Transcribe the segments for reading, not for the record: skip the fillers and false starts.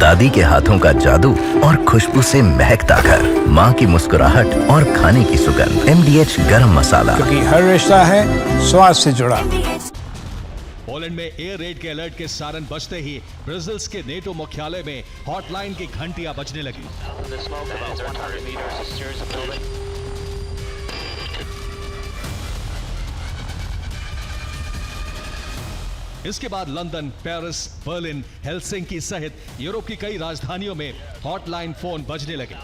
दादी के हाथों का जादू और खुशबू से महकता घर, माँ की मुस्कुराहट और खाने की सुगंध। MDH गरम मसाला, क्योंकि हर रिश्ता है स्वाद से जुड़ा। पोलैंड में एयर रेड के अलर्ट के सायरन बजते ही ब्रसेल्स के नेटो मुख्यालय में हॉटलाइन की घंटियां बजने लगी। इसके बाद लंदन, पेरिस, बर्लिन, हेलसिंकी सहित यूरोप की कई राजधानियों में हॉटलाइन फोन बजने लगे।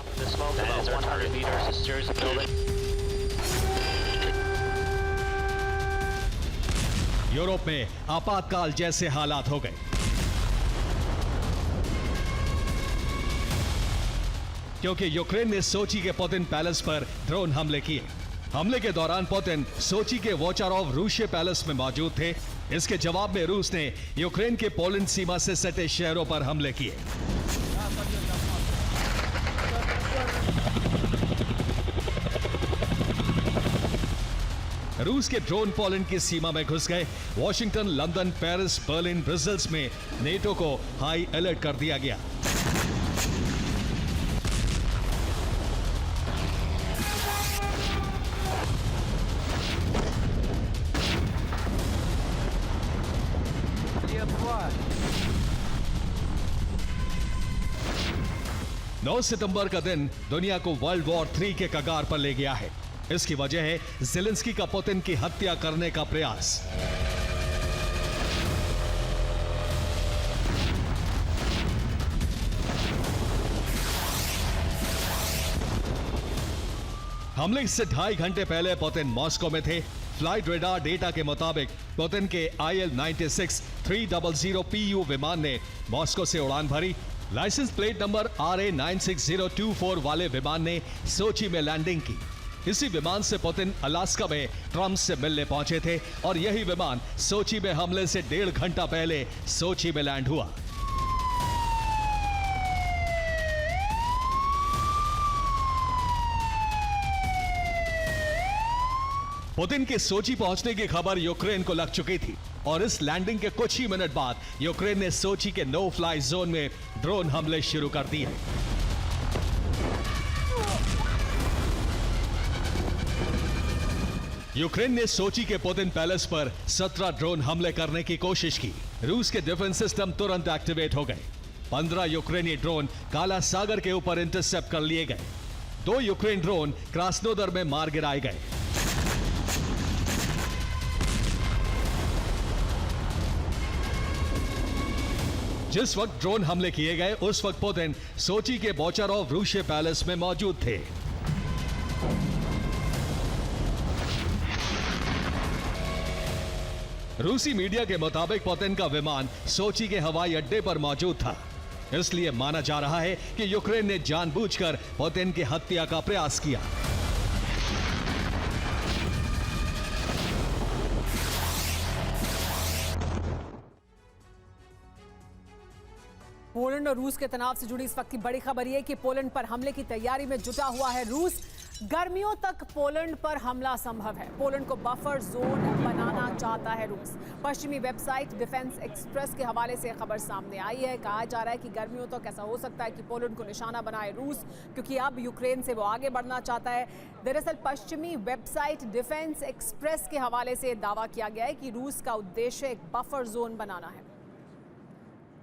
यूरोप में आपातकाल जैसे हालात हो गए। क्योंकि यूक्रेन ने सोची के पुतिन पैलेस पर ड्रोन हमले किए। हमले के दौरान पुतिन सोची के वोचारोव रूसी पैलेस में मौजूद थे। इसके जवाब में रूस ने यूक्रेन के पोलैंड सीमा से सटे शहरों पर हमले किए। रूस के ड्रोन पोलैंड की सीमा में घुस गए। Washington, London, Paris, Berlin, Brussels में नेटो को हाई अलर्ट कर दिया गया। नौ सितंबर का दिन दुनिया को वर्ल्ड वॉर 3 के कगार पर ले गया है। इसकी वजह है ज़ेलेंस्की का पुतिन की हत्या करने का प्रयास। हमले से 2.5 घंटे पहले पुतिन मॉस्को में थे। फ्लाइट रेडार डेटा के मुताबिक पुतिन के IL-96 300 PU विमान ने मॉस्को से उड़ान भरी। लाइसेंस प्लेट नंबर RA96024 वाले विमान ने सोची में लैंडिंग की। इसी विमान से पुतिन अलास्का में ट्रंप से मिलने पहुंचे थे और यही विमान सोची में हमले से 1.5 घंटा पहले सोची में लैंड हुआ। पुतिन के सोची पहुंचने की खबर यूक्रेन को लग चुकी थी और इस लैंडिंग के कुछ ही मिनट बाद यूक्रेन ने सोची के नो फ्लाई जोन में ड्रोन हमले शुरू कर दिए। यूक्रेन ने सोची के पुतिन पैलेस पर 17 ड्रोन हमले करने की कोशिश की। रूस के डिफेंस सिस्टम तुरंत एक्टिवेट हो गए। 15 यूक्रेनी ड्रोन काला सागर के ऊपर इंटरसेप्ट कर लिए गए। 2 यूक्रेन ड्रोन क्रास्नोदर में मार गिराए गए। जिस वक्त ड्रोन हमले किए गए उस वक्त पुतिन सोची के बोचारोव रूसी पैलेस में मौजूद थे। रूसी मीडिया के मुताबिक पुतिन का विमान सोची के हवाई अड्डे पर मौजूद था। इसलिए माना जा रहा है कि यूक्रेन ने जानबूझकर पुतिन की हत्या का प्रयास किया। पोलैंड और रूस के तनाव से जुड़ी इस वक्त की बड़ी खबर यह कि पोलैंड पर हमले की तैयारी में जुटा हुआ है रूस। गर्मियों तक पोलैंड पर हमला संभव है। पोलैंड को बफर जोन बनाना चाहता है रूस। पश्चिमी वेबसाइट डिफेंस एक्सप्रेस के हवाले से खबर सामने आई है। कहा जा रहा है कि गर्मियों तक ऐसा हो सकता है कि पोलैंड को निशाना बनाए रूस, क्योंकि अब यूक्रेन से वो आगे बढ़ना चाहता है। दरअसल पश्चिमी वेबसाइट डिफेंस एक्सप्रेस के हवाले से दावा किया गया है कि रूस का उद्देश्य एक बफर जोन बनाना है।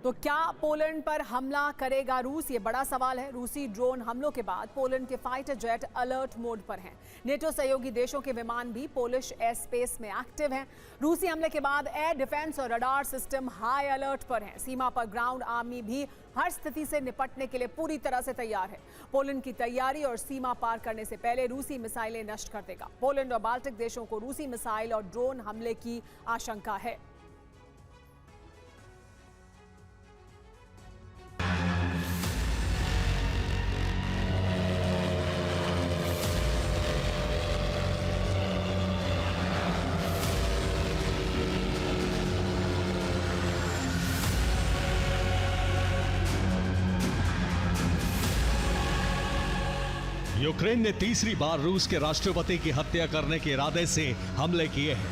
तो क्या पोलैंड पर हमला करेगा रूस? ये बड़ा सवाल है। रूसी ड्रोन हमलों के बाद पोलैंड के फाइटर जेट अलर्ट मोड पर हैं। नेटो सहयोगी देशों के विमान भी पोलिश एयर स्पेस में एक्टिव हैं। रूसी हमले के बाद एयर डिफेंस और रडार सिस्टम हाई अलर्ट पर हैं। सीमा पर ग्राउंड आर्मी भी हर स्थिति से निपटने के लिए पूरी तरह से तैयार है। पोलैंड की तैयारी और सीमा पार करने से पहले रूसी मिसाइलें नष्ट कर देगा। पोलैंड और बाल्टिक देशों को रूसी मिसाइल और ड्रोन हमले की आशंका है। यूक्रेन ने तीसरी बार रूस के राष्ट्रपति की हत्या करने के इरादे से हमले किए हैं।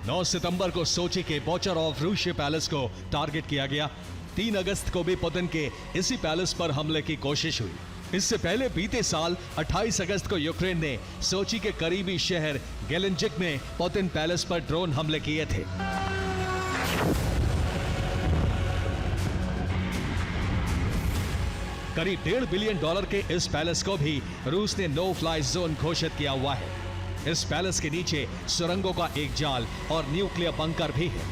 9 सितंबर को सोची के बॉचर ऑफ रूशे पैलेस को टारगेट किया गया। 3 अगस्त को भी पुतिन के इसी पैलेस पर हमले की कोशिश हुई। इससे पहले बीते साल 28 अगस्त को यूक्रेन ने सोची के करीबी शहर गेलेंजिक में पुतिन पैलेस पर ड्रोन हमले किए थे। करीब $1.5 बिलियन के इस पैलेस को भी रूस ने नो फ्लाई जोन घोषित किया हुआ है। इस पैलेस के नीचे सुरंगों का एक जाल और न्यूक्लियर बंकर भी है।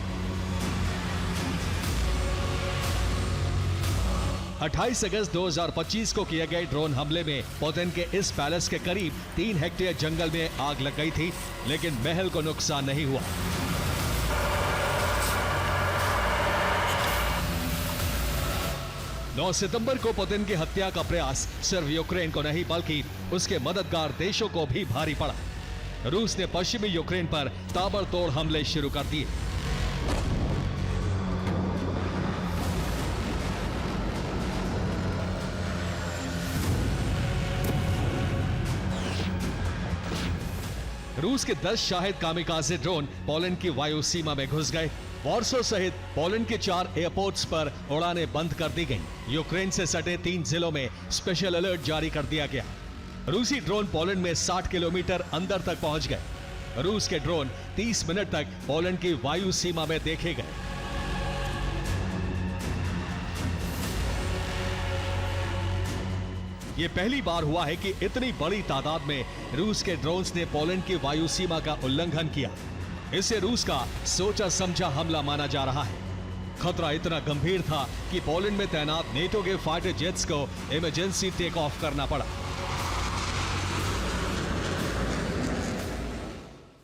28 अगस्त 2025 को किए गए ड्रोन हमले में पुतिन के इस पैलेस के करीब 3 हेक्टेयर जंगल में आग लग गई थी, लेकिन महल को नुकसान नहीं हुआ। नौ सितंबर को पुतिन की हत्या का प्रयास सिर्फ यूक्रेन को नहीं बल्कि उसके मददगार देशों को भी भारी पड़ा। रूस ने पश्चिमी यूक्रेन पर ताबड़तोड़ हमले शुरू कर दिए। रूस के 10 शाहिद कामिकाज़े ड्रोन पोलैंड की वायु सीमा में घुस गए। वॉर्सो सहित पोलैंड के 4 एयरपोर्ट्स पर उड़ानें बंद कर दी गईं। यूक्रेन से सटे 3 जिलों में स्पेशल अलर्ट जारी कर दिया गया। रूसी ड्रोन पोलैंड में 60 किलोमीटर अंदर तक पहुंच गए। रूस के ड्रोन 30 मिनट तक पोलैंड की वायु सीमा में देखे गए। यह पहली बार हुआ है कि इतनी बड़ी तादाद में रूस के ड्रोन्स ने पोलैंड की वायु सीमा का उल्लंघन किया। इसे रूस का सोचा समझा हमला माना जा रहा है। खतरा इतना गंभीर था कि पोलैंड में तैनात नेटो के फाइटर जेट्स को इमरजेंसी टेक ऑफ करना पड़ा।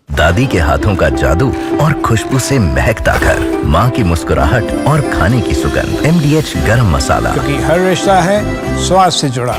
दादी के हाथों का जादू और खुशबू से महकता घर, माँ की मुस्कुराहट और खाने की सुगंध। MDH गरम मसाला, क्योंकि हर रिश्ता है स्वाद से जुड़ा।